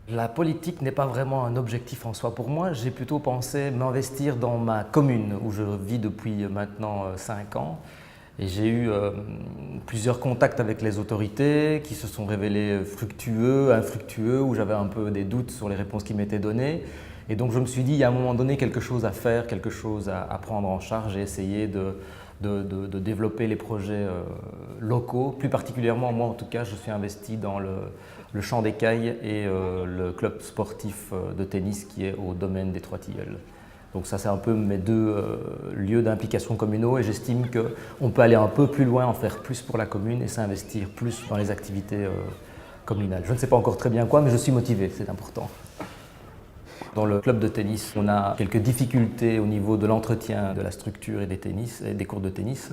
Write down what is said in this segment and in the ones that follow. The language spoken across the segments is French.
La politique n'est pas vraiment un objectif en soi pour moi. J'ai plutôt pensé m'investir dans ma commune où je vis depuis maintenant 5 ans. Et j'ai eu plusieurs contacts avec les autorités qui se sont révélés fructueux, infructueux, où j'avais un peu des doutes sur les réponses qui m'étaient données. Et donc je me suis dit, il y a un moment donné quelque chose à faire, quelque chose à prendre en charge et essayer de développer les projets locaux. Plus particulièrement, moi en tout cas, je suis investi dans le Champ d'Écailles et le club sportif de tennis qui est au domaine des Trois-Tilleuls. Donc ça, c'est un peu mes deux lieux d'implication communaux et j'estime qu'on peut aller un peu plus loin, en faire plus pour la commune et s'investir plus dans les activités communales. Je ne sais pas encore très bien quoi, mais je suis motivé, c'est important. Dans le club de tennis, on a quelques difficultés au niveau de l'entretien de la structure et des cours de tennis,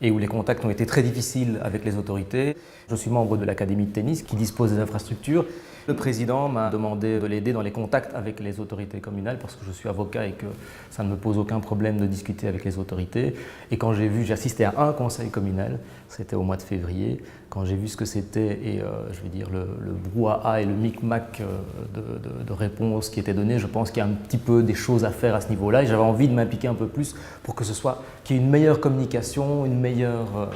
et où les contacts ont été très difficiles avec les autorités. Je suis membre de l'académie de tennis qui dispose des infrastructures. Le président m'a demandé de l'aider dans les contacts avec les autorités communales parce que je suis avocat et que ça ne me pose aucun problème de discuter avec les autorités. Et quand j'ai assisté à un conseil communal, c'était au mois de février, quand j'ai vu ce que c'était et je vais dire le brouhaha et le micmac de réponses qui étaient données, je pense qu'il y a un petit peu des choses à faire à ce niveau-là et j'avais envie de m'impliquer un peu plus pour que qu'il y ait une meilleure communication, une meilleure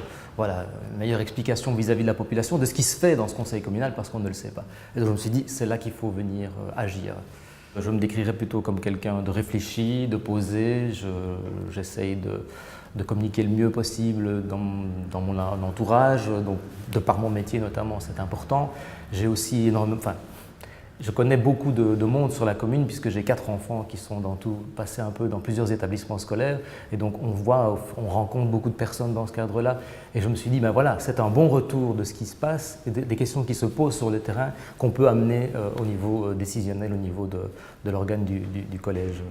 explication vis-à-vis de la population de ce qui se fait dans ce conseil communal parce qu'on ne le sait pas. Et donc je me suis dit, c'est là qu'il faut venir agir. Je me décrirais plutôt comme quelqu'un de réfléchi, de posé. J'essaye de communiquer le mieux possible dans mon entourage, donc, de par mon métier notamment, c'est important. J'ai aussi je connais beaucoup de monde sur la commune puisque j'ai 4 enfants qui sont passés un peu dans plusieurs établissements scolaires et donc on rencontre beaucoup de personnes dans ce cadre-là et je me suis dit, ben voilà, c'est un bon retour de ce qui se passe et des questions qui se posent sur le terrain qu'on peut amener au niveau décisionnel, au niveau de l'organe du collège.